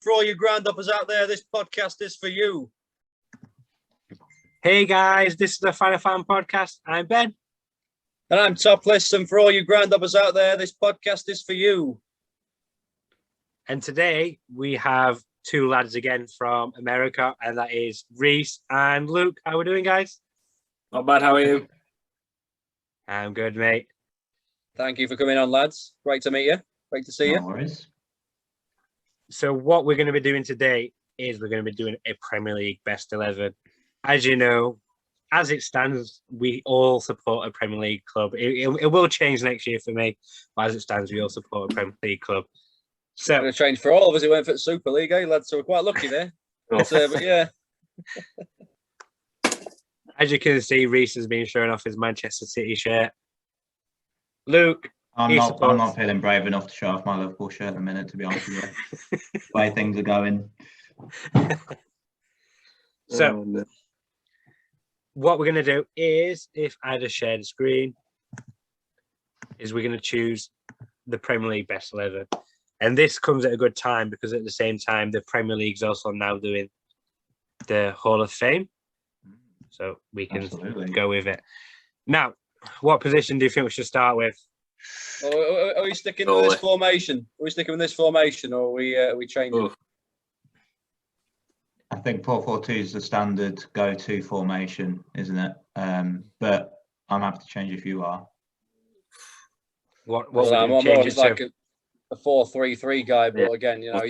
For all you ground-uppers out there, this podcast is for you. Hey guys, this is the Fan Podcast. I'm Ben. And I'm Topless, and for all you ground-uppers out there, this podcast is for you. And today we have two lads again from America, and that is Reece and Luke. How are we doing, guys? Not bad, how are you? I'm good, mate. Thank you for coming on, lads. Great to meet you. Great to see you. No worries. So what we're going to be doing today is we're going to be doing a Premier League best 11. As you know, as it stands, we all support a Premier League club. It will change next year for me, but as it stands, we all support a Premier League club. So It's going to change for all of us. It went for the Super League, lads? So we're quite lucky there. But yeah. As you can see, Reece has been showing off his Manchester City shirt. Luke, I'm not feeling brave enough to show off my Liverpool shirt in a minute, to be honest with you. The way things are going. So, what we're going to do is, if I just share the screen, is we're going to choose the Premier League best 11. And this comes at a good time because at the same time, the Premier League's also now doing the Hall of Fame. So we can go with it. Now, what position do you think we should start with? Are we sticking with this formation? Are we sticking with this formation, or are we changing? I think 4-4-2 is the standard go-to formation, isn't it? But I'm happy to change if you are. I'm always like a 4-3-3 guy, but again, you know,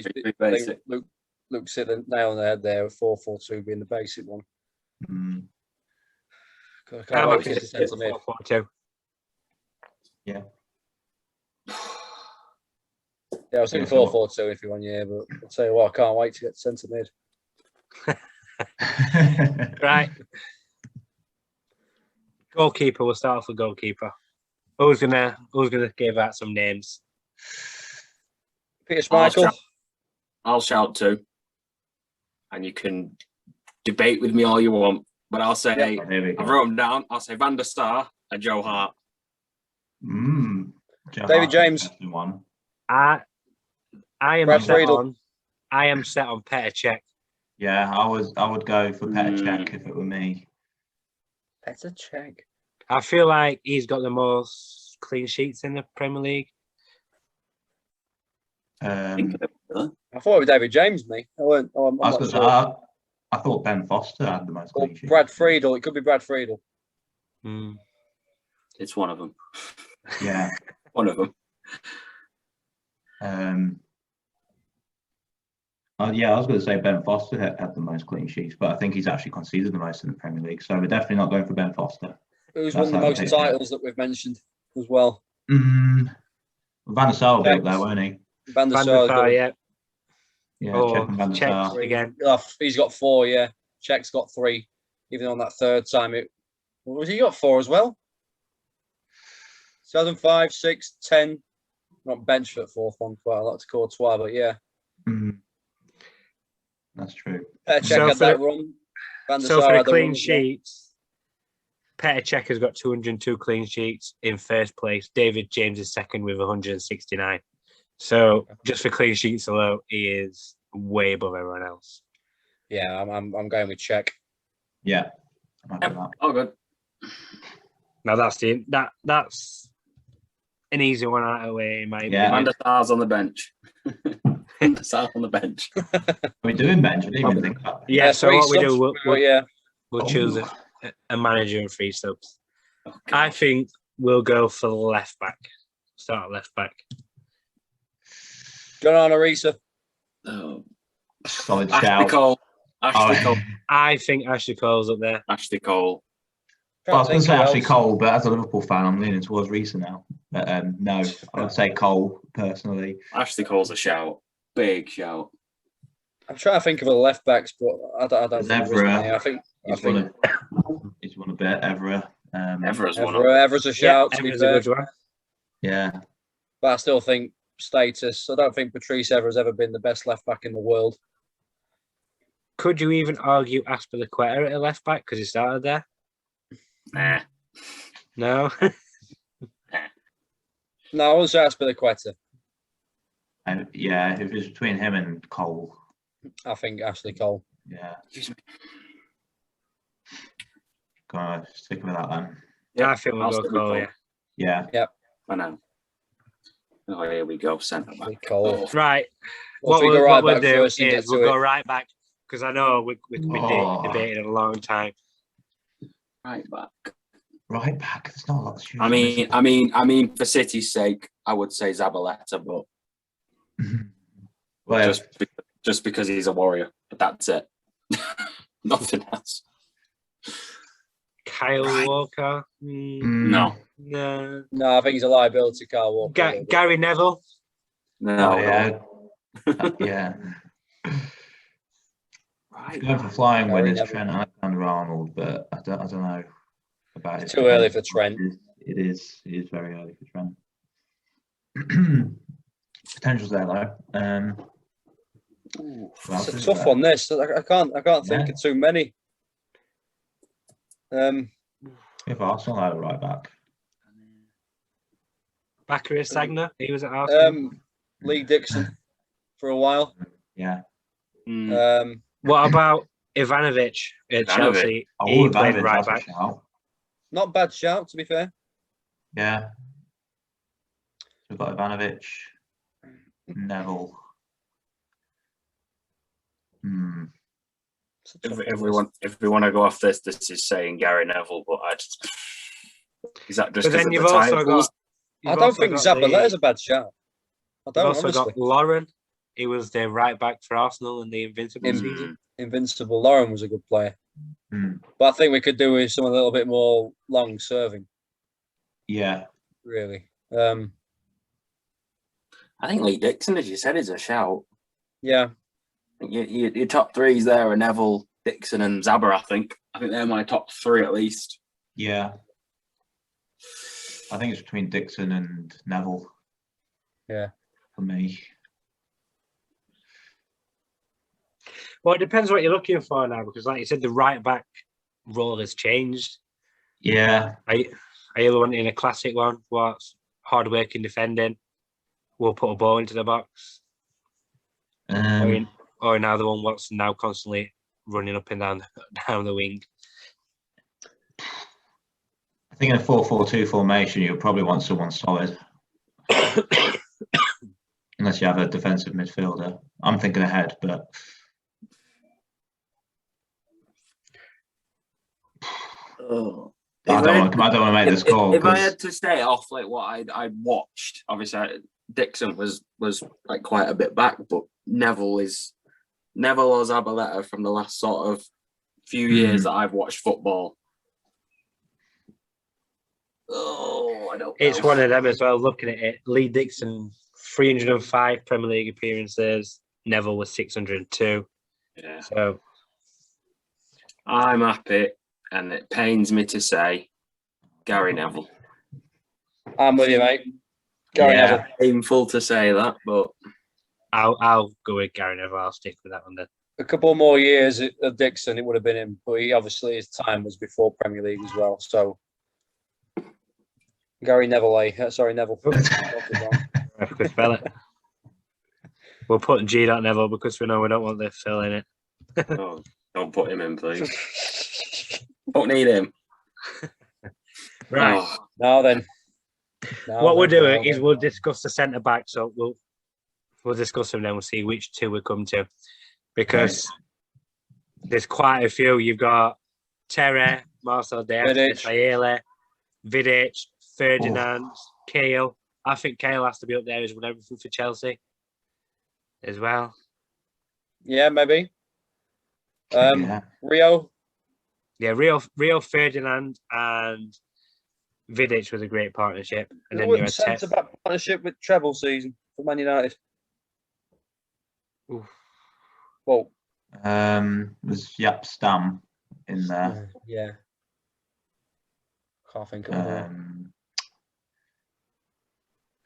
Luke's hit the nail on the head there. 4-4-2 being the basic one. I'm happy to say 4-4-2. Yeah. Yeah, I was thinking 4-4-2 if you want, yeah, but I'll tell you what, I can't wait to get centre mid. Right. Goalkeeper, we'll start off with goalkeeper. Who's gonna give out some names? Peter Schmeichel. I'll shout too. And you can debate with me all you want. But I'll say, I've wrote them down. I'll say Van der Sar and Joe Hart. David James. I am set on Petr Cech. Yeah, I would go for Petr Cech if it were me. Petr Cech. I feel like he's got the most clean sheets in the Premier League. I thought it was David James, me. I thought Ben Foster had the most clean sheets. Brad Friedel. It could be Brad Friedel. It's one of them. Yeah. One of them. Yeah, I was going to say Ben Foster had the most clean sheets, but I think he's actually conceded the most in the Premier League. So we're definitely not going for Ben Foster. Who's won the most titles that we've mentioned as well? Van der Sar will be up there, won't he? Van der Sar, yeah. Yeah, Cech and Van der Sar. Again. He's got 4, yeah. Czech's got 3. Even on that third time, he got 4 as well? 2005, 6, 10. Not benched for the fourth one, quite a lot to Courtois, but yeah. That's true. Petr Cech had that run. So for the clean sheets, Petr Cech has got 202 clean sheets in first place. David James is second with 169. So just for clean sheets alone, he is way above everyone else. Yeah, I'm going with Cech. Yeah. Oh, good. Now that's an easy one out of the way, in my opinion. Van der Sar's on the bench. Van der Sar's on the bench. Are we doing bench? I didn't even think about that. Yeah, so what we do, we'll choose a manager and 3 subs. Okay. I think we'll go for the left back. Start left back. John Arisa. Solid Ashley shout. Cole. Ashley Cole. I think Ashley Cole's up there. Ashley Cole. Well, I was going to say Ashley Cole, but as a Liverpool fan, I'm leaning towards Reece now. But no, I would say Cole personally. Ashley Cole's a shout. Big shout. I'm trying to think of the left backs, but I don't think Evra. I think He's won a bit. Evra. Evra's a shout. Yeah, Evra's a good one. Yeah. But I still think status. I don't think Patrice Evra has ever been the best left back in the world. Could you even argue Aspilicueta at a left back because he started there? Nah. No. No, I wouldn't say Aspilicueta. Yeah, if it's between him and Cole, I think Ashley Cole. Yeah. Gonna stick with that then. Yeah, I think we'll go Cole. Yeah. Yeah. Yep. I know. Oh, here we go. Centre back. Cole. Right. What we'll do is we'll go right back because I know we've been debating a long time. Right back. Right back. There's not a lot to choose. I mean, for City's sake, I would say Zabaleta, but well, just because he's a Warrior, but that's it. Nothing else. Kyle Walker. No. No. No, I think he's a liability. Kyle Walker. Gary Neville. No. yeah. Yeah. Right. Going for flying winners, Trent Alexander-Arnold, but I don't know about it. It's too early for Trent. It is very early for Trent. Potential's there though. It's a tough one. This I can't think of too many. If Arsenal had a right back, Bakary Sagna, he was at Arsenal. Lee Dixon for a while. Yeah. What about Ivanovic at Chelsea? He played right back. Not bad shout, to be fair. Yeah. We've got Ivanovic, Neville. If we want to go off this is saying Gary Neville, but is that just because of the titles? I don't think Zabaleta is a bad shout. You've also got Lauren. He was the right back for Arsenal in the Invincible season. Invincible. Lauren was a good player. But I think we could do with someone a little bit more long serving. Yeah. Really. I think Lee Dixon, as you said, is a shout. Yeah. Your top threes there are Neville, Dixon, and Zabba. I think they're my top three at least. Yeah. I think it's between Dixon and Neville. Yeah. For me. Well, it depends what you're looking for now, because like you said, the right back role has changed. Yeah. Are you wanting a classic one? What's hard working defending? We'll put a ball into the box. Or another one what's now constantly running up and down the wing. I think in a 4-4-2 formation, you'll probably want someone solid. Unless you have a defensive midfielder. I'm thinking ahead, but I don't want to make this call. If I had to stay off like what I watched, obviously Dixon was like quite a bit back, but Neville or Zabaleta from the last sort of few years that I've watched football. Oh, I don't know. It's one of them as well. Looking at it, Lee Dixon 305 Premier League appearances. Neville was 602. Yeah. So I'm happy, and it pains me to say, Gary Neville. I'm with you, mate. Gary Neville. Painful to say that, but I'll go with Gary Neville. I'll stick with that one then. A couple more years of Dixon, it would have been him, but obviously his time was before Premier League as well. So Gary Neville, Neville. I could spell it. We'll put G. Neville because we know we don't want the fill in it. Oh, don't put him in, please. Don't need him. Right. Oh. Now then. What we'll do is we'll discuss the centre back. So we'll discuss them then. We'll see which two we come to, because there's quite a few. You've got Terry, Marcel Diaz, Vidic, Ferdinand, Kale. I think Kale has to be up there. He's won everything for Chelsea as well. Yeah, maybe. Rio. Yeah, Rio Ferdinand and Vidic was a great partnership. And then you had centre-back partnership with treble season for Man United. Oof. Well, was Jaap Stam in there? Yeah. Can't think of one.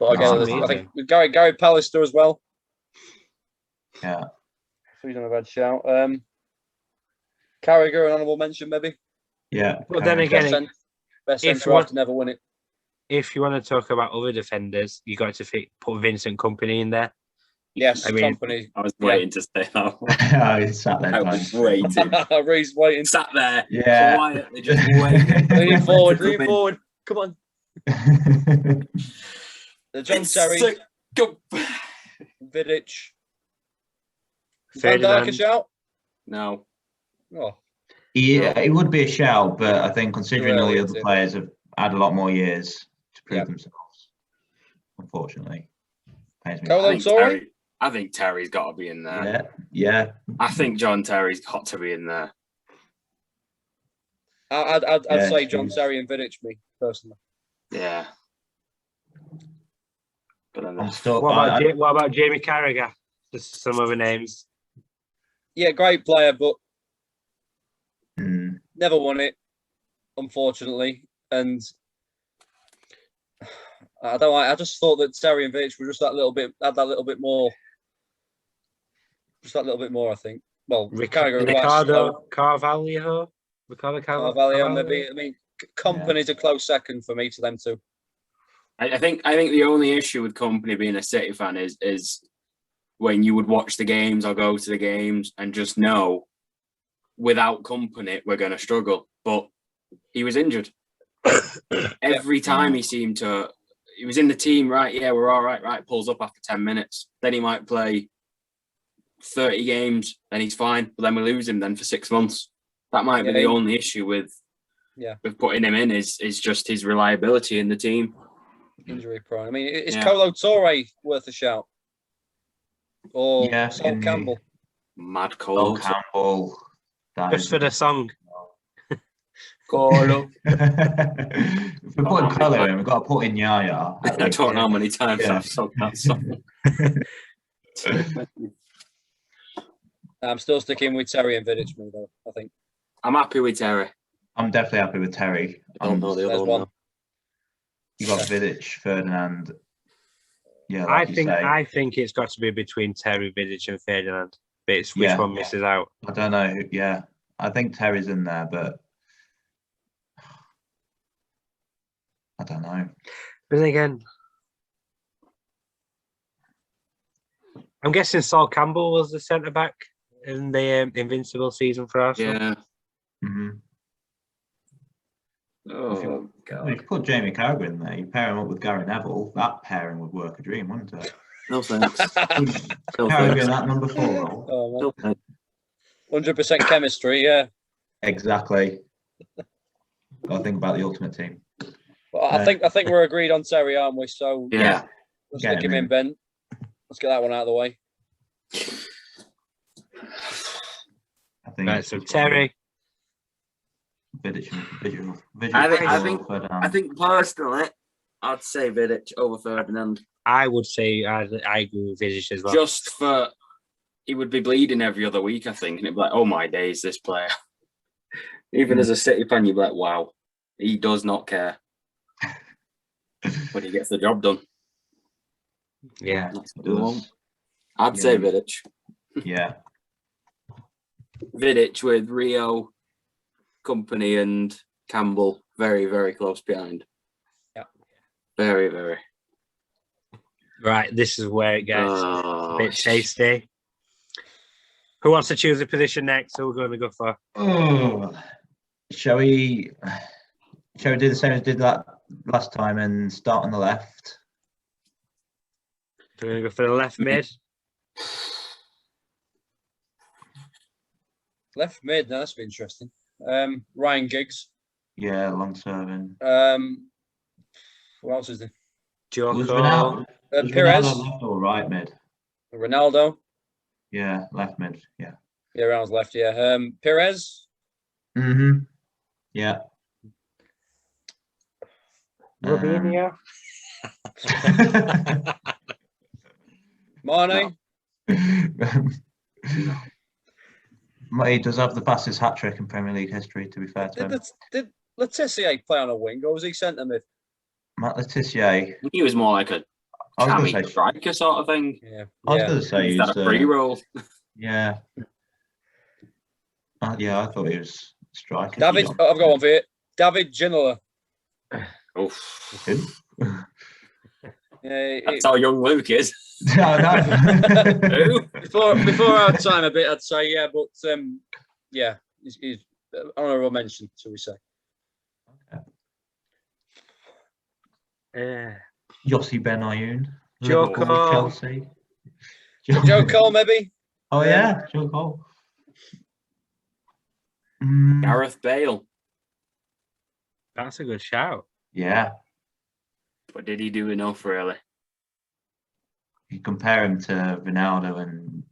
But again, I think with Gary Pallister as well. Yeah. So he's on a bad shout. Carragher, an honourable mention, maybe. Yeah. But then again, best centre half to never win it. If you want to talk about other defenders, you got to put Vincent Kompany in there. Yes, I mean, company. I was waiting to say that. Oh, he's sat there. I was waiting. Reece waiting. Sat there, Yeah. quietly, just waiting. Lean forward, lean forward. Come on. John Terry, So, go. Vidic. Van Dijk a shout? No. Oh, Yeah, it would be a shout, but I think considering all the other Really, players have had a lot more years to prove Yeah. themselves, unfortunately. Pains me. Colo Torre? I think Terry's got to be in there. Yeah, yeah. I think John Terry's got to be in there. I'd Yeah, say John he's- Terry and Vidic, me personally. Yeah. But I'm still. What about Jamie Carragher? Just some other names. Yeah, great player, but Hmm. never won it, unfortunately. And I just thought that Terry and Vidic were just had that little bit more. Just that little bit more, I think. Well, Ricardo Carvalho, Carvalho, maybe. I mean, Company's a close second for me to them two. I think the only issue with Company being a City fan is when you would watch the games or go to the games and just know without Company we're going to struggle. But he was injured. Every time he was in the team, right? Yeah, we're all right, pulls up after 10 minutes. Then he might play 30 games, then he's fine. But then we lose him then for 6 months. That might be the only issue with putting him in is just his reliability in the team. Injury prone. I mean, is Colo Torre worth a shout? Or Sol Campbell? Mad Colo Campbell. Just for the song. Colo. If we're putting Colo in, we've got to put in Yaya. I don't know how many times I've sung that song. I'm still sticking with Terry and Vidic, me though. I think I'm happy with Terry. I'm definitely happy with Terry. I don't know the other one. You got Vidic, Ferdinand. Yeah, I think it's got to be between Terry, Vidic, and Ferdinand. But it's which one misses out. I don't know. Yeah, I think Terry's in there, but I don't know. But then again, I'm guessing Sol Campbell was the centre back in the Invincible season for Arsenal. Yeah. Mm-hmm. Oh, God. If you put Jamie Carragher in there, you pair him up with Gary Neville, that pairing would work a dream, wouldn't it? No thanks. Carragher in that number 4 role. Oh, 100% chemistry, yeah. Exactly. Got to think about the ultimate team. Well, I think we're agreed on Terry, aren't we? So yeah, let's stick him in, Ben. Let's get that one out of the way. I think right, so Terry. Vidic. I think personally, I'd say Vidic over Ferdinand. I would say I agree with Vidic as well. Just for he would be bleeding every other week, I think, and it'd be like, oh my days, this player. Even as a City fan, you'd be like, wow, he does not care, but he gets the job done. Yeah, I'd say Vidic. Yeah, Vidic with Rio, Company, and Campbell very, very close behind. Yeah, very, very. Right, this is where it gets a bit tasty. Who wants to choose a position next? Who we're going to go for? Shall we do the same as did that last time and start on the left? We're going to go for the left mid. Left mid. Now that's been interesting. Ryan Giggs. Yeah, long serving. Who else is there? Joko. Perez. Left or right mid? Ronaldo. Yeah, left mid. Yeah. Yeah, rounds left. Yeah. Perez. Mm-hmm. Yeah. Robinho. Mane. He does have the fastest hat trick in Premier League history, to be fair to him. Did Letizia play on a wing, or was he centre mid? Matt Letizia. He was more like a striker sort of thing. Yeah. I was going to say he's a free roll. Yeah. Yeah, I thought he was striker. I've got one for you. David Ginola. Oof. That's how young Luke is. No. before our time a bit, I'd say but he's honourable mention, shall we say? Yossi Benayoun. Joe Cole. Chelsea. Joe Cole, maybe. Oh yeah, Joe Cole. Gareth Bale. That's a good shout. Yeah. But did he do enough, really? You compare him to Ronaldo and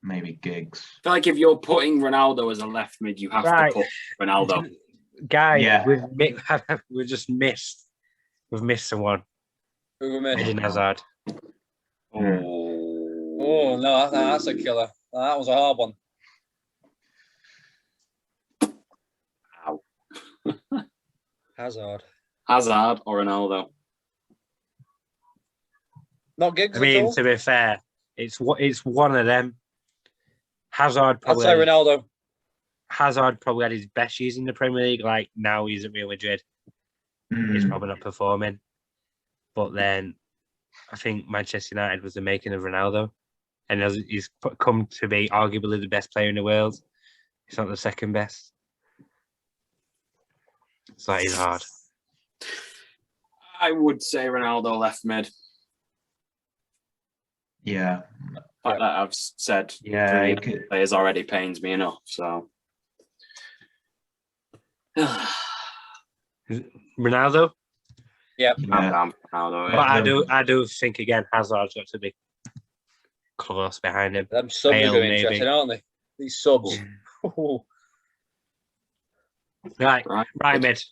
maybe Giggs. I feel like if you're putting Ronaldo as a left mid, you have to put Ronaldo. Guy, we've just missed. We've missed someone. Who we missed? Eden Hazard. Oh no, that's a killer. That was a hard one. Ow. Hazard or Ronaldo? Not Giggs. I mean, to be fair, it's one of them. Hazard probably. I'd say Ronaldo. Hazard probably had his best years in the Premier League. Like now he's at Real Madrid. He's probably not performing. But then I think Manchester United was the making of Ronaldo. And he's come to be arguably the best player in the world. He's not the second best. So that is hard. I would say Ronaldo left mid. Yeah. Like that I've said. Yeah. Players already pains me enough. So. Ronaldo? Yeah. I'm Ronaldo. But I do think again Hazard's got to be close behind him. Them subs are going interesting, aren't they? These subs. Right mid.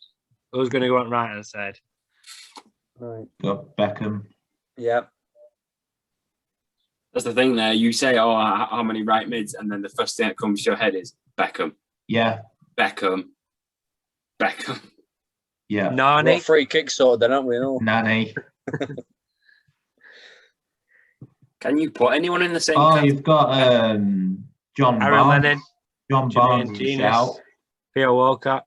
Who's going to go on right hand side? Right. Got Beckham. Yeah. That's the thing there. You say, how many right mids? And then the first thing that comes to your head is Beckham. Yeah. Beckham. Yeah. Nani. Got free kick sorted then, aren't we? Nani. Can you put anyone in the same category? You've got John Aaron Barnes. Lennon. John Barnes is a shout. Theo Walcott.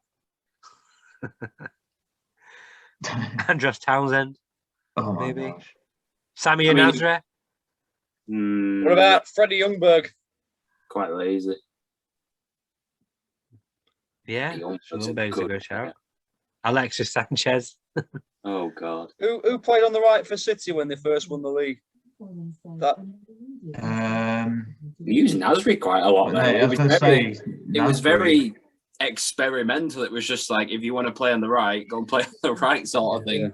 Andros Townsend. Oh my maybe. gosh. Sammy Nasri. What about Freddie Ljungberg? Quite lazy. Yeah, Ljungberg's a good shout. Alexis Sanchez. Oh God. Who played on the right for City when they first won the league? We used Nasri quite a lot. It was very experimental. It was just like, if you want to play on the right, go and play on the right sort of thing.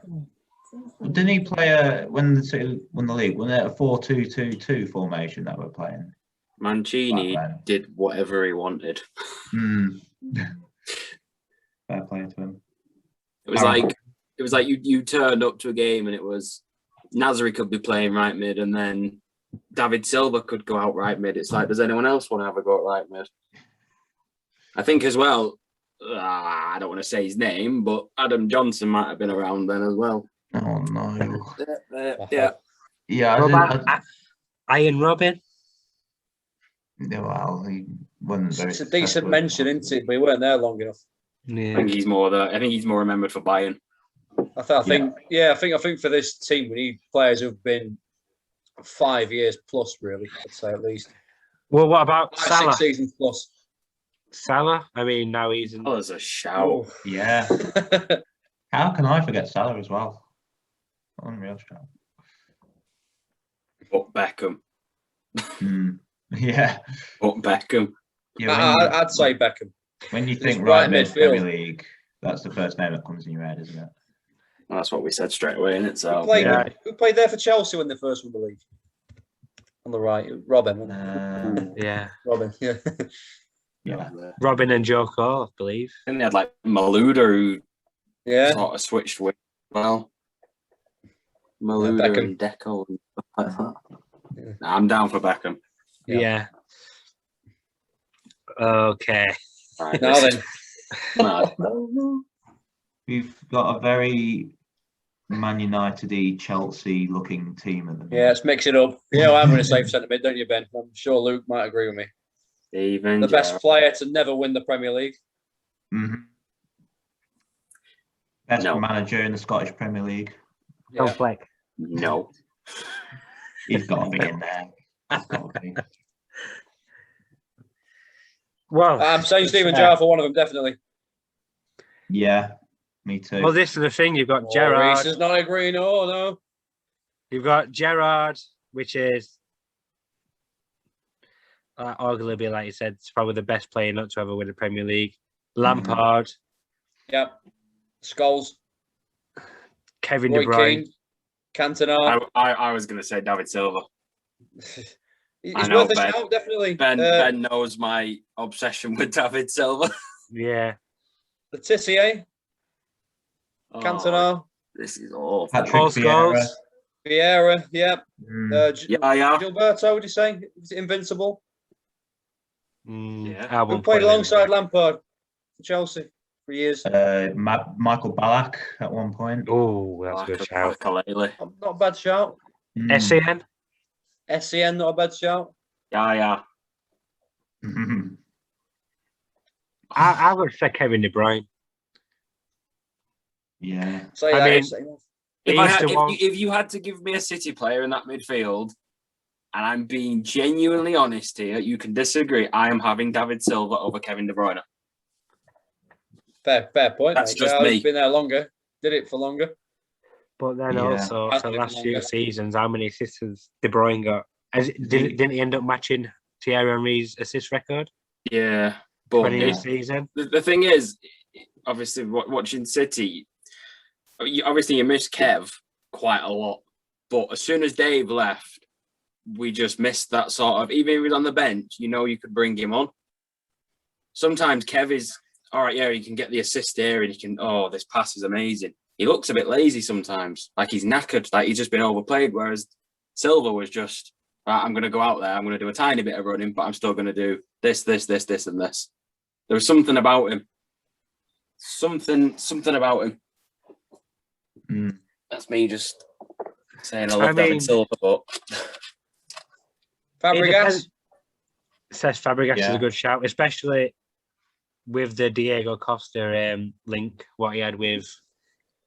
Well, didn't he play when the City won the league? Wasn't it a 4-2-2-2 formation that we're playing? Mancini did whatever he wanted. Fair play to him. It was like you turned up to a game and it was Nasri could be playing right mid and then David Silva could go out right mid. It's like, does anyone else want to have a go at right mid? I think as well, I don't want to say his name, but Adam Johnson might have been around then as well. Oh no. Yeah. Ian Robin. Yeah, well, he wasn't very. It's a decent mention, isn't it? But he weren't there long enough. Yeah. I think he's more remembered for Bayern. I think for this team we need players who've been 5 years plus, really. I'd say at least. Well, what about Salah? 6 seasons plus. Salah? I mean, now he's in. Oh, there's a shout. Yeah. How can I forget Salah as well? Unreal shout. But Beckham. Yeah. But Beckham. Yeah, I'd say Beckham. When you think right mid Premier League, that's the first name that comes in your head, isn't it? Well, that's what we said straight away, isn't it? So who played there for Chelsea when they first won the league? On the right, Robin. Yeah. Robin. Yeah. Yeah. Robin and Joe Cole, I believe. And they had like Malouda who sort of switched with well. Malouda and Deco and stuff like that. Yeah. I'm down for Beckham. Yeah. Okay. Right, now then. We've got a very Man United-y, Chelsea-looking team at the moment. Yeah, let's mix it up. You know, I'm going to say for centre mid, don't you, Ben? I'm sure Luke might agree with me. Even the best player to never win the Premier League. Mm-hmm. Best manager in the Scottish Premier League. Tom Fleck. No. He's got to be in there. Well, I'm saying Steven Gerrard for one of them, definitely. Yeah, me too. well, this is the thing. You've got Gerrard. Reece is not agreeing. Oh, no. You've got Gerrard, which is arguably, like you said, it's probably the best player not to ever win the Premier League. Lampard. Yep. Scholes. Kevin Roy De Bruyne. Keane. Cantona. I was going to say David Silva. He's worth a shout, definitely. Ben knows my obsession with David Silva. Yeah. Letitia. Cantona. This is awful. Patrick Vieira. Vieira, yep. Yeah. Gilberto, would you say? Is it Invincible? Yeah. Who played alongside Lampard for Chelsea for years? Michael Ballack at one point. Oh, that's a good shout. Not a bad shout. SCN? SCN, not a bad shout. Yeah. I would say Kevin De Bruyne. Yeah. If you had to give me a City player in that midfield, and I'm being genuinely honest here, you can disagree. I am having David Silva over Kevin De Bruyne. Fair point. That's just me. He's been there longer. Did it for longer. But then also, for the last few seasons, how many assists has De Bruyne got? Didn't he end up matching Thierry Henry's assist record? Yeah. But 20th season. The thing is, obviously, watching City, you miss Kev quite a lot. But as soon as Dave left, we just missed that sort of, even if he was on the bench, you could bring him on. Sometimes Kev is, all right, yeah, he can get the assist here and he can, this pass is amazing. He looks a bit lazy sometimes, like he's knackered, like he's just been overplayed, whereas Silva was just, right, I'm going to go out there, I'm going to do a tiny bit of running, but I'm still going to do this, and this. There was something about him. Something about him. That's me just saying I love David Silva, but... Fabregas? Says Fabregas is a good shout, especially with the Diego Costa link, what he had with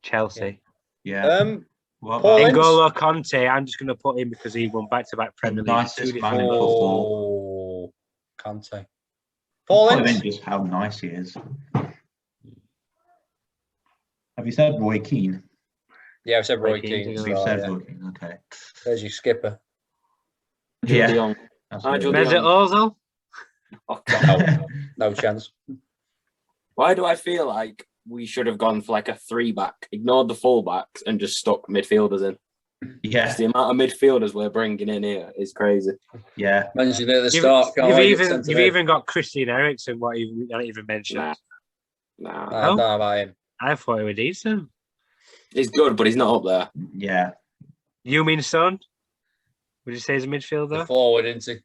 Chelsea. Yeah. N'Golo Conte, I'm just going to put him because he won back-to-back Premier League. Nicest man in football. Conte. Paul Ince. Just how nice he is. Have you said Roy Keane? Yeah, I've said Roy Keane. We've said Roy Keane, okay. There's your skipper. Yeah. Mesut Ozil? No chance. Why do I feel like we should have gone for like a 3-back, ignored the full-backs and just stuck midfielders in? Yeah. The amount of midfielders we're bringing in here is crazy. Yeah. Mentioned it at the start. You've even got Christian Eriksen, what you not even mentioned. No. I don't know about him. I thought he was decent. He's good, but he's not up there. Yeah. You mean Son? Would you say he's a midfielder? The forward, isn't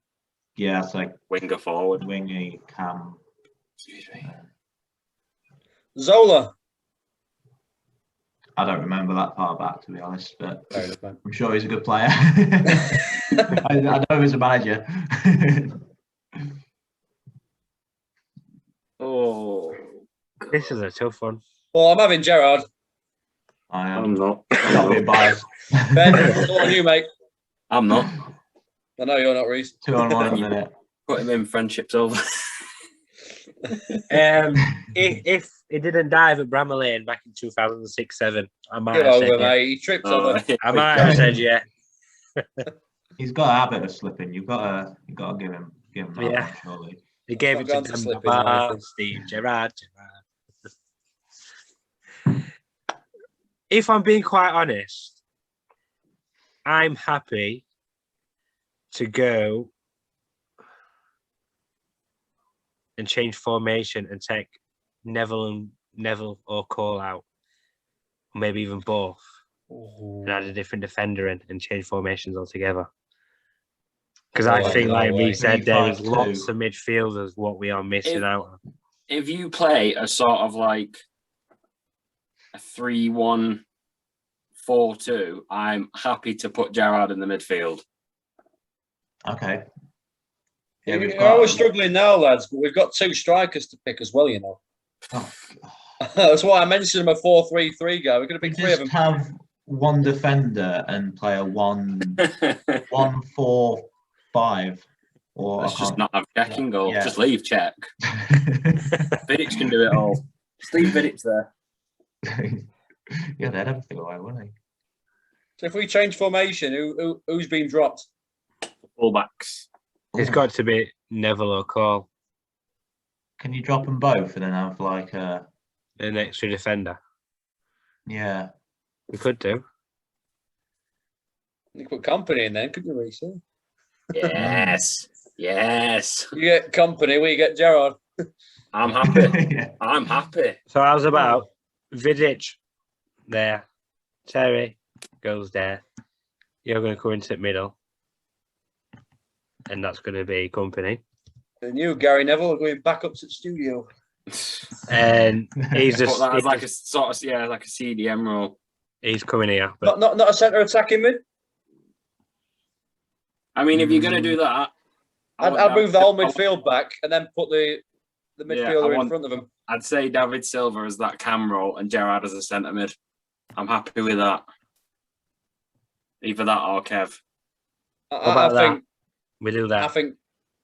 he? Yeah, it's like winger forward. Winger, Cam. Excuse me. Zola. I don't remember that far back, to be honest, but I'm sure he's a good player. I know he's a manager. This is a tough one. Well, I'm having Gerrard. I'm not. I'm not being biased. Ben, it's all on you, mate. I'm not. I know you're not, Reece. 2 on 1 in a minute. Put him in, friendship's over. If he didn't dive at Bramall Lane back in 2006-7, I might have said mate. He tripped over. I might have said yeah. He's got a habit of slipping. You've got to give him that one, surely. He gave it to Steve Gerrard. If I'm being quite honest, I'm happy to go and change formation and take Neville or Cole out, or maybe even both, and add a different defender in and change formations altogether. Because I think, like we said, there is lots of midfielders what we are missing out on. If you play a sort of like a 3-1-4-2, I'm happy to put Gerrard in the midfield. Okay. Yeah, we're struggling now, lads, but we've got 2 strikers to pick as well, you know. Oh. That's why I mentioned him a 4-3-3 guy. We're going to pick 3 of them. one defender and play a 1-4-5. Or let's just not have Czech in goal. Yeah. Just leave Czech. Vidic can do it all. Steve Vidic's there. Yeah, they'd everything away, wouldn't they? So if we change formation, who's been dropped? Fullbacks. It's got to be Neville or Cole. Can you drop them both and then have like an extra defender? Yeah. We could do. You could put Company in then, couldn't you, Reece? Yes. Yes. You get Company, we get Gerrard. I'm happy. Yeah. I'm happy. So how's about Vidic there? Terry goes there. You're going to come into the middle. And that's going to be Company. And you, Gary Neville, are going back up to the studio. And he's just... That as like a sort of, like a CDM role. He's coming here. But Not a centre attacking mid? I mean, if you're going to do that... I'd move the whole midfield back and then put the midfielder in front of him. I'd say David Silva as that cam role and Gerrard as a centre mid. I'm happy with that. Either that or Kev. I think we do that. I think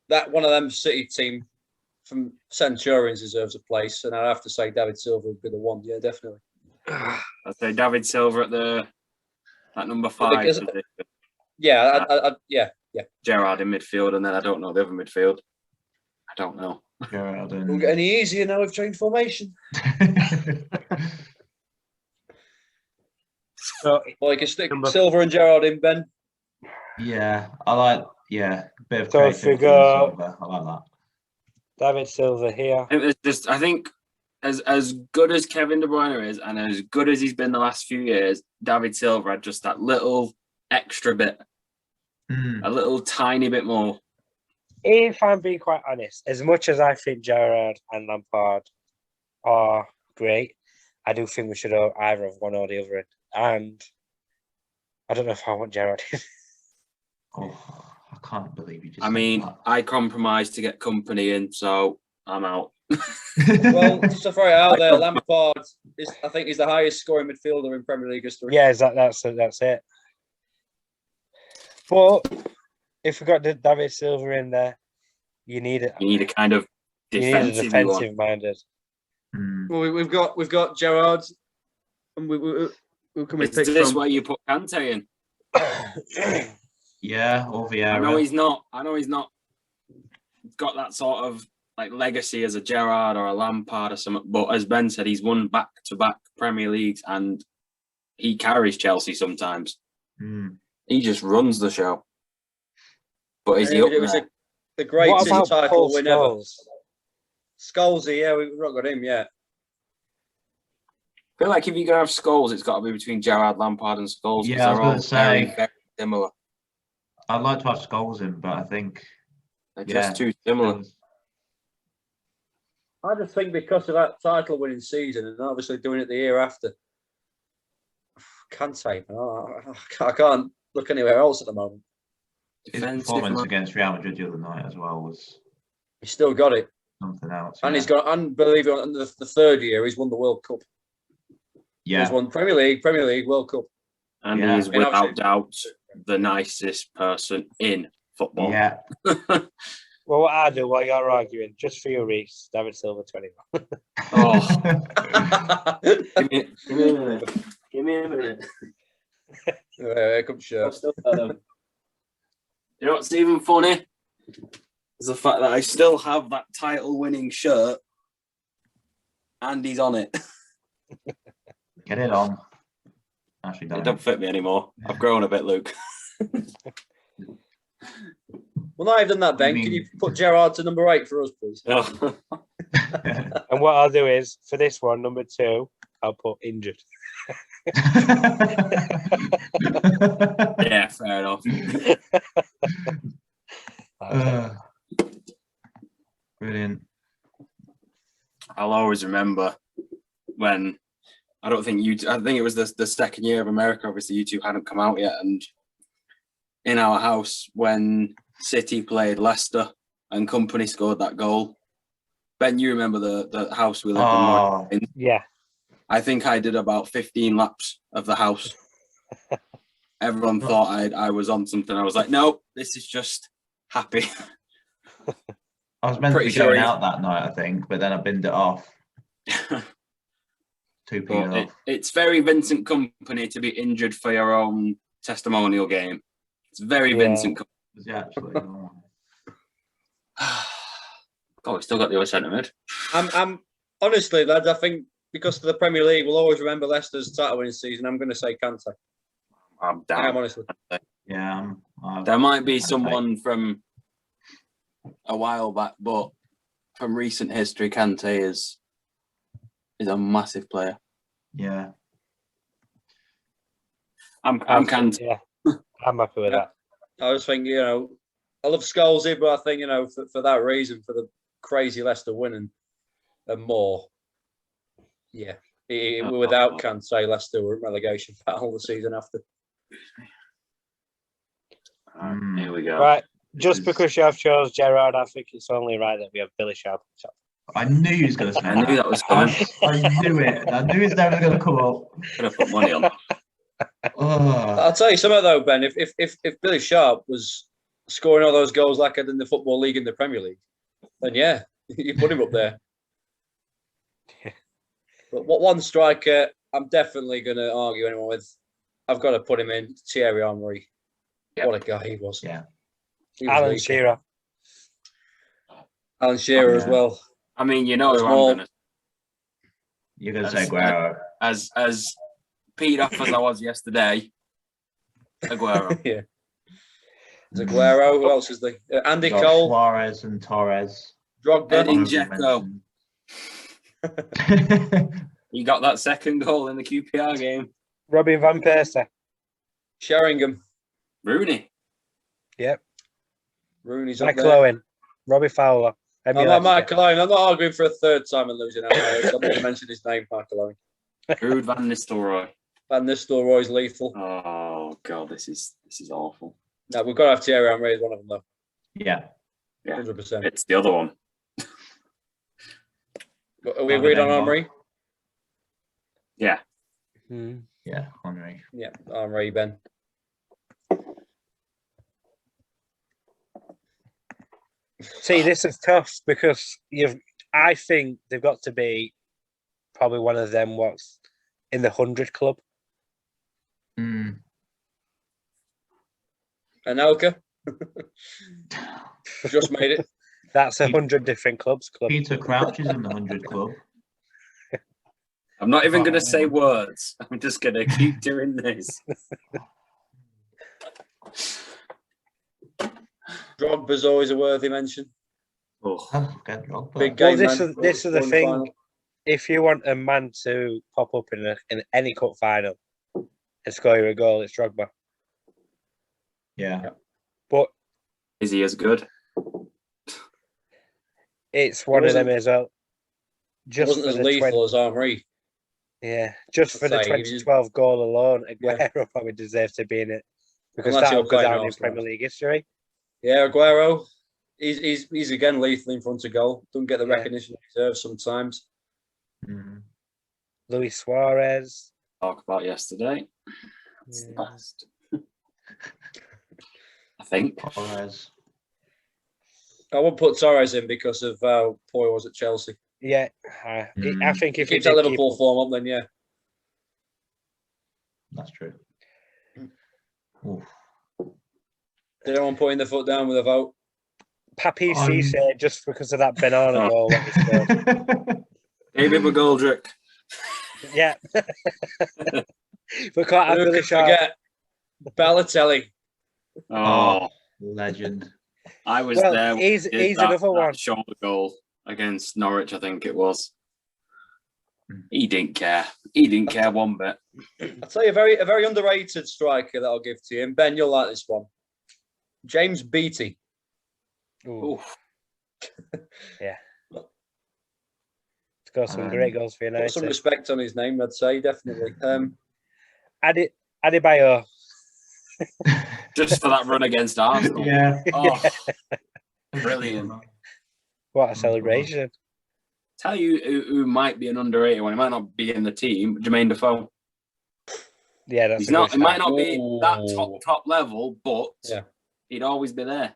that one of them City team from Centurions deserves a place, and I'd have to say David Silva would be the one. Yeah, definitely. I'd say David Silva at number 5. Yeah, Gerrard in midfield, and then I don't know the other midfield. I don't know. Gerrard and... Won't get any easier now. We've changed formation. So, well, you can stick Silva and Gerrard in, Ben. Yeah, I like. Yeah, a bit of so if we go, Silva. I like that. David Silva here. I think as good as Kevin De Bruyne is, and as good as he's been the last few years, David Silva had just that little extra bit, a little tiny bit more. If I'm being quite honest, as much as I think Gerrard and Lampard are great, I do think we should have either of one or the other. And I don't know if I want Gerrard in. Oh, I can't believe you just. I mean, I compromised to get Company in, so I'm out. Well, just to throw it out there, Lampard I think he's the highest scoring midfielder in Premier League history. Yeah, that's it. But if we got the David Silva in there, you need it. You need a kind of defensive minded. Well, we've got Gerrard, and we'll come and pick. Is this where you put Kante in? Yeah, or Vieira. I know he's not got that sort of like legacy as a Gerrard or a Lampard or something. But as Ben said, he's won back-to-back Premier Leagues and he carries Chelsea sometimes. He just runs the show. But is he up there? The greatest title win ever. Scholesy, yeah, we've not got him yet. I feel like if you're going to have Scholes, it's got to be between Gerrard, Lampard and Scholes. Yeah, I was going to say, very similar. I'd like to have Scholes in, but I think they're just too similar. I just think because of that title-winning season and obviously doing it the year after, Kante, I can't look anywhere else at the moment. His performance against Real Madrid the other night as well was... He's still got it. Something else. And he's got, unbelievable, in the third year, he's won the World Cup. Yeah. He's won Premier League, World Cup. And he's without doubt the nicest person in football. Yeah. Well, what I do while you're arguing, just for your Reece, David Silva 21. Oh. Give me a minute. Here comes shirt. You know what's even funny? Is the fact that I still have that title-winning shirt and he's on it. Get it on. Actually, it don't fit me anymore. I've grown a bit, Luke. Well, now I've done that, Ben. Can you put Gerrard to number 8 for us, please? Oh. And what I'll do is, for this one, number 2, I'll put injured. Yeah, fair enough. Brilliant. I'll always remember when I think it was the second year of America. Obviously, YouTube hadn't come out yet, and in our house when City played Leicester and Company scored that goal. Ben, you remember the house we lived in? Yeah. I think I did about 15 laps of the house Everyone thought I was on something. I was like, no, this is just happy. I was meant to be going out that night, I think, but then I binned it off. 2p off. It's very Vincent Kompany to be injured for your own testimonial game. It's very Vincent Kompany. Yeah, actually. God, we still got the other centre mid. I'm honestly, lads, I think because of the Premier League, we'll always remember Leicester's title winning season. I'm going to say Kante. I'm down. I am, honestly. Yeah. There might be someone from a while back, but from recent history, Kante is a massive player. Yeah. I'm Kante. Yeah, I'm happy with that. I was thinking, I love Scholesy, but I think, for that reason, for the crazy Leicester winning and more, yeah. Without Kante, Leicester were in relegation battle the season after. Here we go. Right, just because you have chose Gerrard, I think it's only right that we have Billy Sharp. I knew he was going to say I knew that was coming. I knew it. I knew his name was going to come up. Could have put money on. I'll tell you something though, Ben. If Billy Sharp was scoring all those goals like I did in the Football League in the Premier League, then yeah, you put him up there. But what one striker I'm definitely going to argue anyone with, I've got to put him in, Thierry Henry. Yep. What a guy he was. Yeah. Alan Shearer. Alan Shearer as well. I mean, who I'm going to... You're going to say Aguero. As peed off as I was yesterday, Aguero. Yeah. There's Aguero. Who else is there? Andy Cole. Suarez and Torres. Drogba. Edin Dzeko. He got that second goal in the QPR game. Robin van Persie. Sheringham. Rooney. Yep. Rooney's up Michael there. Owen. Robbie Fowler. I'm not Michael Owen. I'm not arguing for a third time and losing out. So I'm going to mention his name, Michael Owen. Ruud van Nistelrooy. Van Nistelrooy's lethal. Oh God, this is awful. No, we've got to have Thierry Henry as one of them, though. Yeah. 100%. It's the other one. Are we agreed on Henry? Yeah. Yeah, Henry. Yeah, Henry, Ben. See, this is tough because I think they've got to be probably one of them what's in the 100 club. Anelka. Just made it. That's 100 different clubs. Peter Crouch is in the 100 club. I'm not even going to say words. I'm just going to keep doing this. Drogba's always a worthy mention. Big game, this is the thing. Final. If you want a man to pop up in any cup final and score you a goal, it's Drogba. Yeah. But is he as good? It's one of them as well. Just wasn't as lethal as Henry. Yeah, just for the 2012 goal alone, Aguero probably deserves to be in it because that will go down in Premier League history. Yeah, Aguero, he's again lethal in front of goal. Don't get the recognition he deserves sometimes. Luis Suarez. Talk about yesterday. That's the best. I think. Torres. I won't put Torres in because of how poor he was at Chelsea. Yeah, I think if he keeps that Liverpool form up, then yeah. That's true. Did anyone putting their foot down with a vote? Papi Cisse, just because of that banana goal. David McGoldrick. Yeah. We can't have Billy Sharp. Forget Balotelli. Oh, legend. I was there. He's another one. Shoulder goal against Norwich, I think it was. He didn't care. He didn't care one bit. I'll tell you a very underrated striker that I'll give to you. And Ben, you'll like this one. James Beattie. Ooh. Yeah. It's got some great goals for United. Put some respect on his name, I'd say, definitely. Adebayo. Just for that run against Arsenal. Yeah. Oh, brilliant. What a celebration. Tell you who might be an underrated one. He might not be in the team. Jermaine Defoe. Yeah, that's He's a good not. He might shout. not be that Ooh. top level, but Yeah. he'd always be there.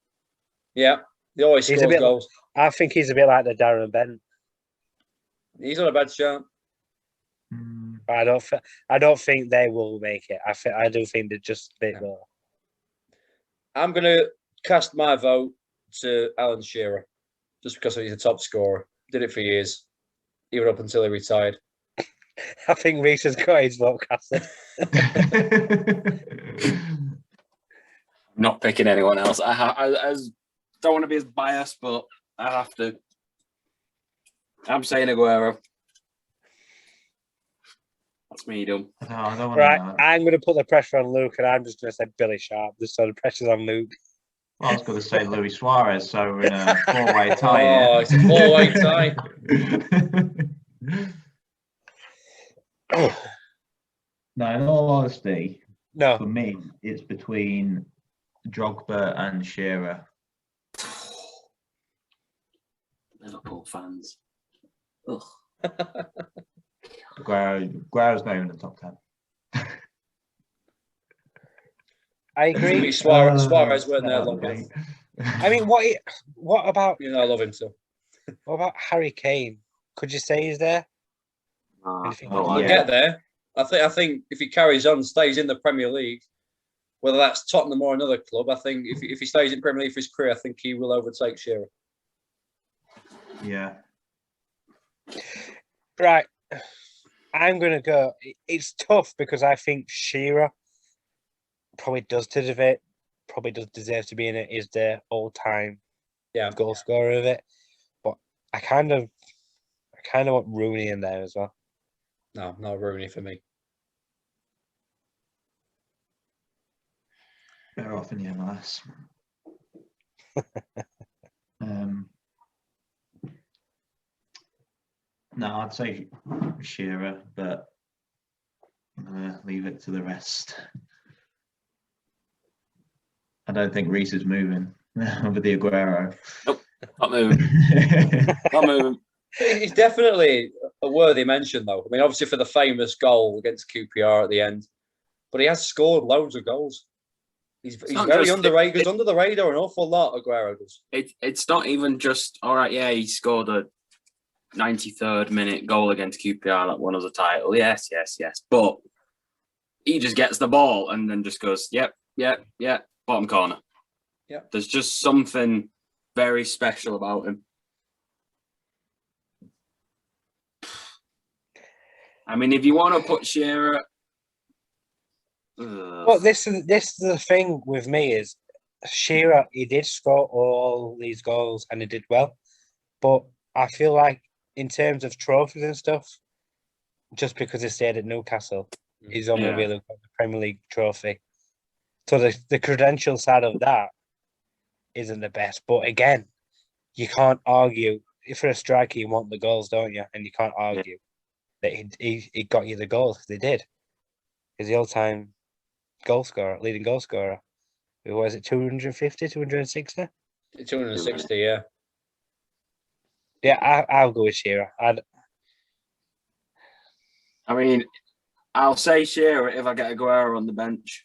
Yeah, he always He's a scores bit- goals. I think he's a bit like the Darren Bent. He's not a bad shout. But I don't think they will make it. I do think they're just a bit low. I'm going to cast my vote to Alan Shearer just because he's a top scorer. Did it for years, even up until he retired. I think Reece has got his vote casted. I'm not picking anyone else. I don't want to be as biased, but I have to. I'm saying Aguero. That's me done. No, I don't want Right, to. I'm going to put the pressure on Luke, and I'm just going to say Billy Sharp. Just so the pressure's on Luke. Well, I was going to say Luis Suarez, so we're in a four-way tie. Oh, it's a four-way tie. No, in all honesty, No, for me, it's between Drogba and Shearer. Liverpool fans. Ugh. Aguero's not even in the top 10. I agree. Suarez weren't there long enough. I mean, what about You know, I love him too. what about Harry Kane? Could you say he's there? Nah, think I don't he's like He'll it. get there. I think if he carries on, stays in the Premier League, whether that's Tottenham or another club, I think if he stays in Premier League for his career, I think he will overtake Shearer. Yeah. Right. I'm going to go. It's tough because I think Shearer probably does deserve to be in it. Is the all-time goal scorer of it, but I kind of want Rooney in there as well. No, not Rooney for me. Better off in the MLS. No, I'd say Shearer, but I'm going to leave it to the rest. I don't think Reece is moving with the Aguero. Nope, not moving. Not moving. He's definitely a worthy mention, though. I mean, obviously for the famous goal against QPR at the end, but he has scored loads of goals. He's very underrated. Goes under the radar an awful lot. Aguero does. It's not even just all right. Yeah, he scored a 93rd minute goal against QPR that won us a title. Yes. But he just gets the ball and then just goes, yep, bottom corner. Yeah. There's just something very special about him. I mean, if you want to put Shearer, But this is the thing with me is Shearer. He did score all these goals and he did well, but I feel like in terms of trophies and stuff, just because he stayed at Newcastle, he's only really got the Premier League trophy. So the credential side of that isn't the best. But again, you can't argue. If you're a striker, you want the goals, don't you? And you can't argue that he got you the goals because he did. He's the all-time leading goal scorer. Who was it, 250, 260? 260, yeah. Yeah, I'll go with Shearer. I mean, I'll say Shearer if I get Aguero on the bench.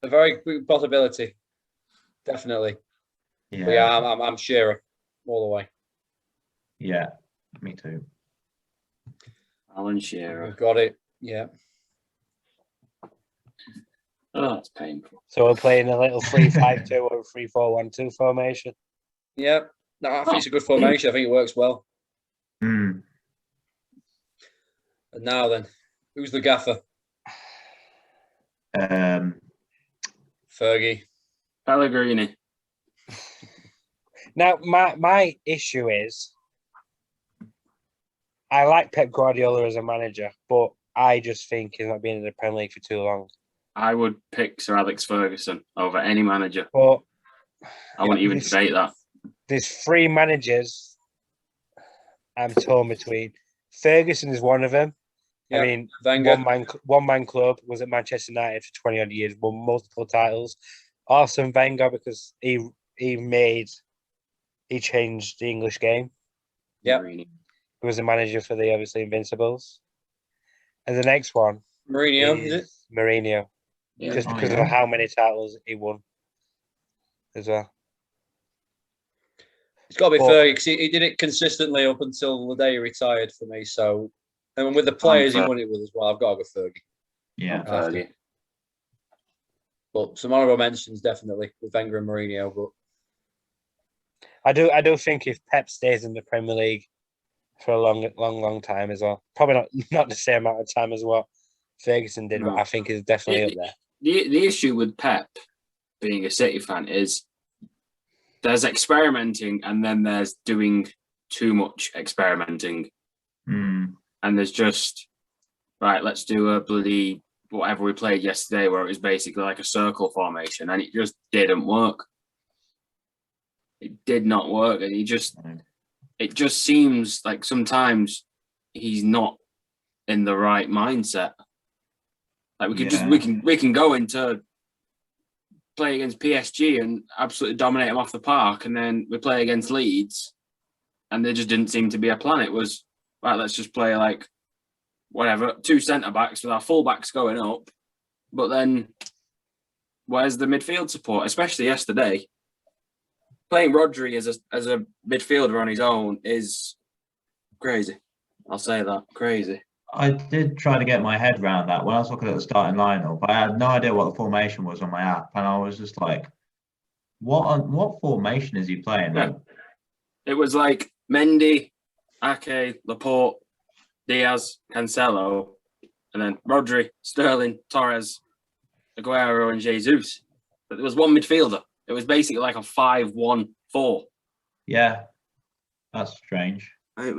A very good possibility, definitely. Yeah, But yeah, I'm Shearer all the way. Yeah, me too. Alan Shearer. We've got it. Yeah. Oh, that's painful. So we're playing a little 3-5-2 or 3-4-1-2 formation. Yeah. No, I think it's a good formation. I think it works well. Mm. And now then, who's the gaffer? Fergie. Pellegrini. Now, my issue is I like Pep Guardiola as a manager, but I just think he's not been in the Premier League for too long. I would pick Sir Alex Ferguson over any manager. But I wouldn't even debate that. There's 3 managers I'm torn between. Ferguson is one of them. Yeah. I mean, Wenger. one man club, was at Manchester United for 20 odd years, won multiple titles. Arsene Wenger, because he changed the English game. Yeah. Mourinho. He was the manager for the obviously Invincibles. And the next one Mourinho, is it? is Mourinho, Yeah. just Oh, because yeah. of how many titles he won as well. It's got to be But- Fergie because he did it consistently up until the day he retired for me. So, and with the players he won it with as well, I've got to go Fergie. Yeah. Fergie. But some honourable mentions definitely with Wenger and Mourinho. But I do think if Pep stays in the Premier League for a long time as well, probably not the same amount of time as what Ferguson did, No. but I think he's definitely up there. The issue with Pep being a City fan is there's experimenting and then there's doing too much experimenting. Mm. And there's just, right, let's do a bloody whatever we played yesterday where it was basically like a circle formation and it just didn't work. It did not work. And it just seems like sometimes he's not in the right mindset. Like we can go into play against PSG and absolutely dominate them off the park, and then we play against Leeds, and there just didn't seem to be a plan. It was right. Let's just play like whatever, 2 centre backs with our full backs going up, but then where's the midfield support? Especially yesterday, playing Rodri as a midfielder on his own is crazy. I'll say that, crazy. I did try to get my head around that when I was looking at the starting lineup. I had no idea what the formation was on my app, and I was just like, "What formation is he playing?" Yeah. It was like Mendy, Ake, Laporte, Diaz, Cancelo, and then Rodri, Sterling, Torres, Aguero, and Jesus. But there was one midfielder. It was basically like a 5-1-4. Yeah, that's strange. It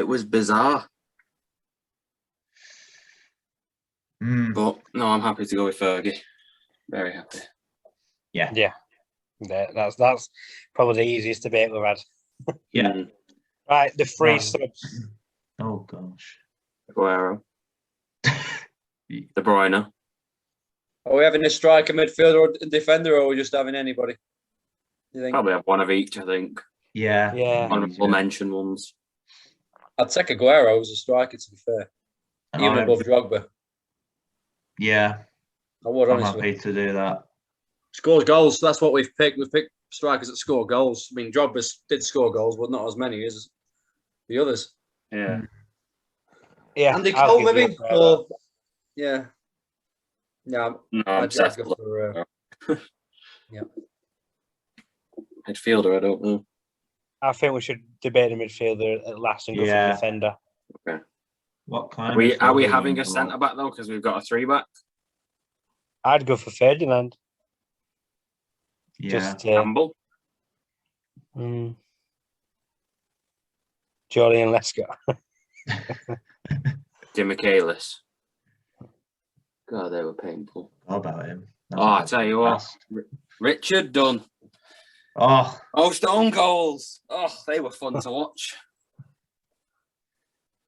was bizarre. Mm. But no, I'm happy to go with Fergie. Very happy. Yeah, that's probably the easiest debate we've had. Yeah. Mm. Right, the three Right. subs. Oh gosh. Aguero. De Bruyne. are we having a striker, midfielder, or defender, or are we just having anybody? You think? Probably have one of each, I think. Yeah. Yeah. Honourable mention ones. I'd take Aguero as a striker, to be fair, even above Drogba. Yeah, I would I'm honestly. happy to do that. Scores goals. That's what we've picked. We've picked strikers that score goals. I mean, Drogba did score goals, but not as many as the others. Yeah. Yeah, Andy I'll Cole, give you maybe. a fair one. Or yeah, yeah. No, I'm I'd set. go for. Midfielder, I don't know. I think we should debate the midfielder at last and go for the Yeah. defender. What kind Are we of midfielder having a is centre back though? Because we've got a 3-back. I'd go for Ferdinand. Yeah. Just Campbell. Julian Lescott. Jim Michaelis. God, they were painful. How about him? I tell you what, Richard Dunn. Oh, Stone Coals. Oh, they were fun to watch.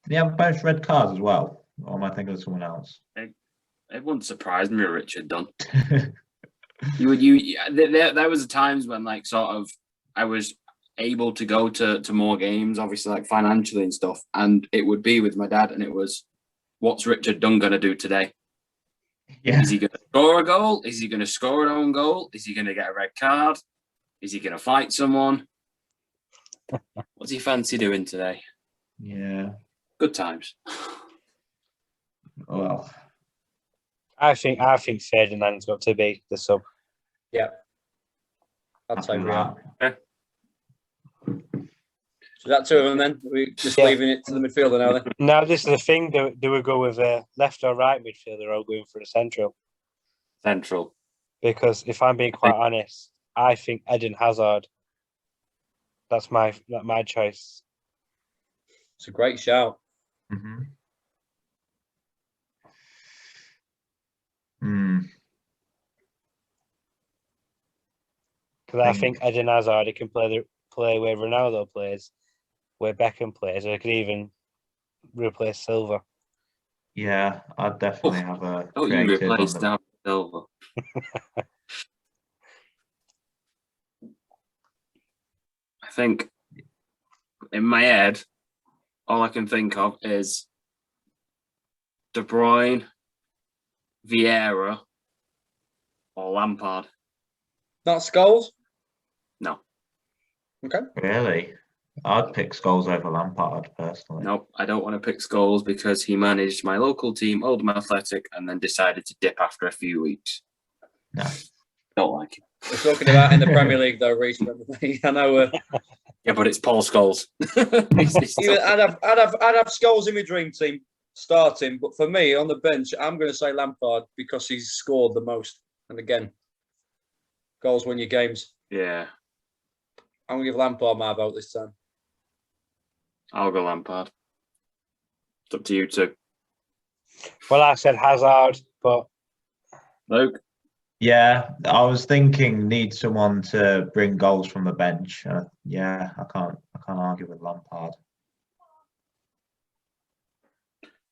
did he have both red cards as well? Or am I thinking of someone else? It wouldn't surprise me, Richard Dunn. There was times when like sort of I was able to go to more games, obviously like financially and stuff, and it would be with my dad, and it was, what's Richard Dunn gonna do today? Yeah. Is he gonna score a goal? Is he gonna score an own goal? Is he gonna get a red card? Is he gonna fight someone? What's he fancy doing today? Yeah. Good times. Well, I think Ferdinand's got to be the sub. Yeah, I'd happy say with Real. that. So that two of them then. We just Yeah. leaving it to the midfielder now. Then Now, this is the thing. Do we go with a left or right midfielder or going for a central? Central. Because if I'm being quite honest, I think Eden Hazard. That's my choice. it's a great shout. Mm-hmm. Hmm. Because I think Eden Hazard, he can play where Ronaldo plays, where Beckham plays, or he could even replace Silva. Yeah, I'd definitely have a Oh, you creative on replaced the. David Silva. I think in my head, all I can think of is De Bruyne, Vieira, or Lampard. Not Scholes? No, Okay. Really? I'd pick Scholes over Lampard personally. nope. I don't want to pick Scholes because he managed my local team, Oldham Athletic, and then decided to dip after a few weeks. No. Don't like it. We're talking about in the Premier League, though, Reece. I know. Yeah, but it's Paul Scholes. Even I'd have Scholes in my dream team starting, but for me on the bench, I'm going to say Lampard because he's scored the most. And again, goals win your games. Yeah, I'm going to give Lampard my vote this time. I'll go Lampard. It's up to you two. Well, I said Hazard, but Luke? Yeah, I was thinking need someone to bring goals from the bench. Yeah, I can't argue with Lampard.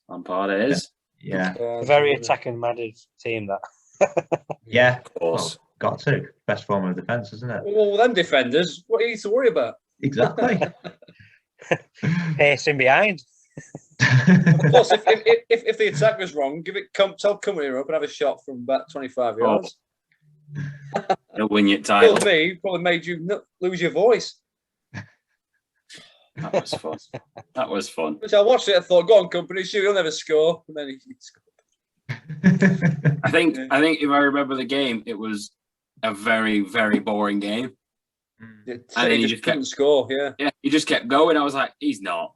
Lampard it is. Yeah, a very attacking-minded team, that. yeah. Of course. Well, got to. Best form of defence, isn't it? Well, them defenders, what are you to worry about? Exactly. Pacing behind. Plus, if the attack was wrong, tell Company up and have a shot from about 25 yards. He'll win your title. Told me, probably made you lose your voice. That was fun. That was fun. Which I watched it and thought, go on, Company, sure, he'll never score. And then he scored. I think if I remember the game, it was a very, very boring game. And then he he just just couldn't score, yeah. Yeah, he just kept going. I was like, he's not.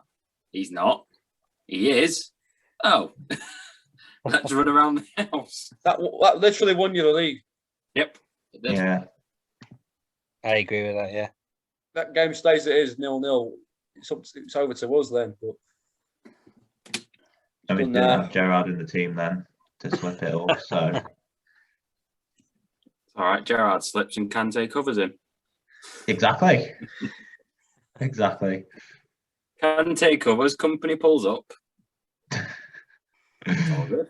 He's not. He is. Oh. Let's run around the house. That literally won you the league. Yep. It did. Yeah. I agree with that, yeah. That game stays as it is, 0-0. It's over to us then. But I mean, didn't have Gerrard in the team then to slip it off. So All right, Gerrard slips and Kante covers him. exactly. Kante covers, Company pulls up. It's all good.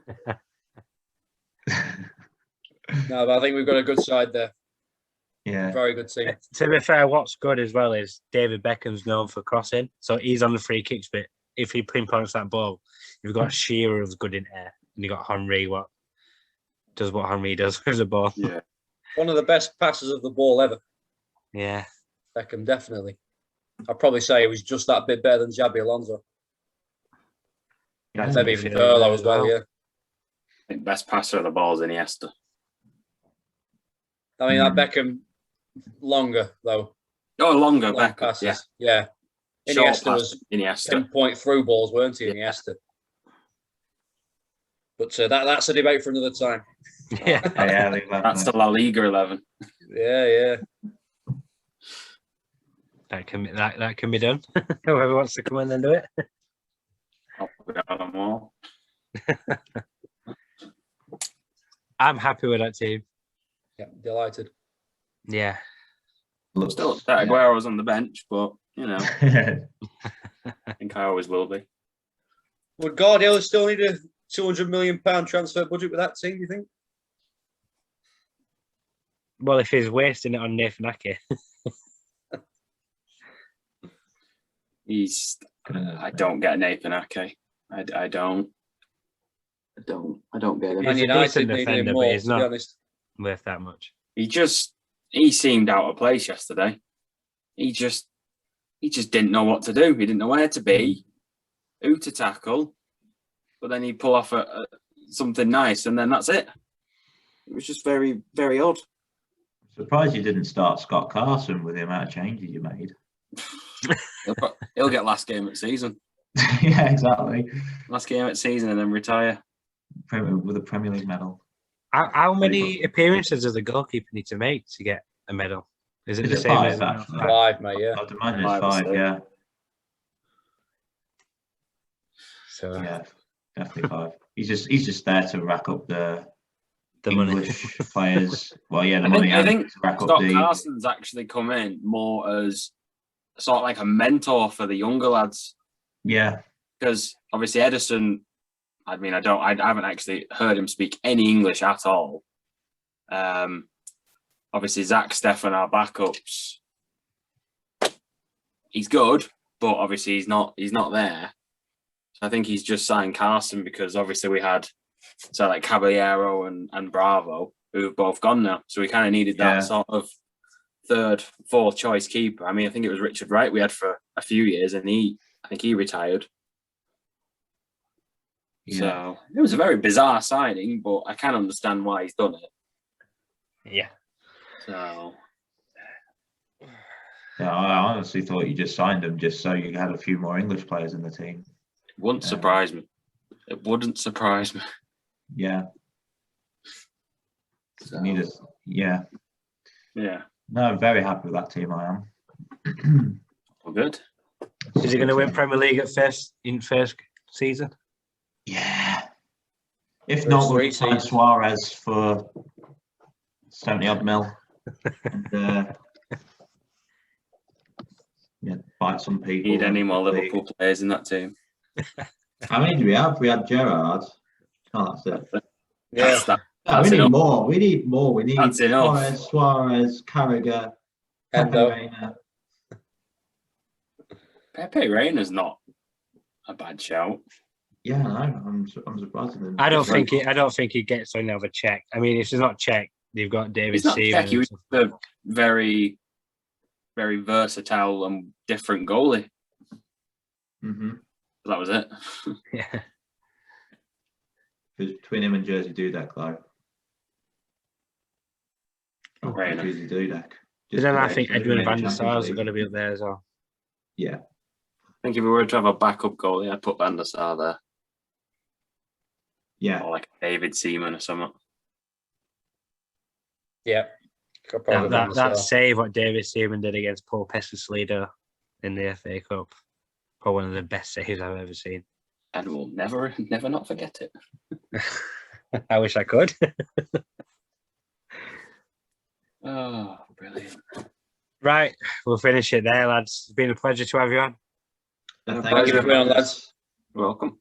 no, but I think we've got a good side there. Yeah. Very good team. To be fair, what's good as well is David Beckham's known for crossing, so he's on the free kicks bit. If he pinpoints that ball, you've got Shearer who's good in air, and you got Henry what Henry does with the ball. Yeah. One of the best passes of the ball ever. Yeah. Beckham, definitely. I'd probably say he was just that bit better than Xabi Alonso. Yeah, Maybe even Pirlo as well, yeah. I think best passer of the ball is Iniesta. I mean, that Beckham, longer, though. Oh, longer Long Beckham. passes. Yeah. Yeah. Short Iniesta was pass, Iniesta. pinpoint through balls, weren't he, Iniesta? But that's a debate for another time. Yeah. That's the La Liga 11. Yeah. That can be done. Whoever wants to come in and do it. I'll put it on them all. I'm happy with that team. Yeah, delighted. Yeah. Still upset Aguero was on the bench, but you know, I think I always will be. Would Guardiola still need a £200 million transfer budget with that team, do you think? Well, if he's wasting it on Nathan Ake. I don't get Nathan Ake. I don't get him. Man He's a United decent needed defender, him but more, he's to be not honest. worth that much. He seemed out of place yesterday. He just didn't know what to do. He didn't know where to be, who to tackle, but then he'd pull off something nice, and then that's it. It was just very, very odd. Surprised you didn't start Scott Carson with the amount of changes you made. He'll get last game at season. Yeah, exactly. Last game at season and then retire. With a Premier League medal. How many appearances does the goalkeeper need to make to get a medal? Is it Is the it same five, as actually? 5, mate, yeah. I'd imagine Five it's or 5, six. yeah. So Yeah, definitely 5. He's just there to rack up the money? English players. Well, yeah, the I money. think to rack up Scott the. Carson's actually come in more as sort of like a mentor for the younger lads. Yeah, Because obviously Edison, I haven't actually heard him speak any English at all. Obviously Zach Steffen, our backups, he's good, but obviously he's not there. I think he's just signed Carson because obviously we had like Caballero and Bravo who've both gone now. So we kind of needed that sort of third, fourth choice keeper. I mean, I think it was Richard Wright we had for a few years, and I think he retired. Yeah. So it was a very bizarre signing, but I can understand why he's done it. Yeah. So Yeah, I honestly thought you just signed him just so you had a few more English players in the team. it wouldn't surprise me. It wouldn't surprise me. Yeah. So, Yeah. yeah. No, I'm very happy with that team. I am. Well, good. Is he going to win Premier League at first season? Yeah. If First not, three we'll sign seasons. Suarez for 70 odd mil. And, yeah, bite some people. Need any and more league. Liverpool players in that team? How many do we have? We had Gerrard. Oh, that's it. Yeah. No, we need enough. more. We need more. We need That's enough. Suarez, Carragher, Pepe Hendo. Reina. Pepe Reina's not a bad shout. Yeah, no, I'm surprised. at them. I don't think he gets another check. I mean, if it's not check, they've got David It's not Seaman. Czech. He was a very, very versatile and different goalie. Mm-hmm. That was it. Yeah. Between him and Jersey Dudek, though. Oh, Reina. Jersey Dudek. But then I think Just Edwin made the van der Sar's Champions going to League. be up there as well. Yeah. I think if we were to have a backup goalie, I'd put Van der Sar there. Yeah. Or like David Seaman or something. Yeah. Could probably That win the Star. save what David Seaman did against Paul Pescaslido in the FA Cup, probably one of the best saves I've ever seen. And we'll never not forget it. I wish I could. Oh, brilliant. Right, we'll finish it there, lads. It's been a pleasure to have you on. Thank Thank you for being on, lads. You're welcome.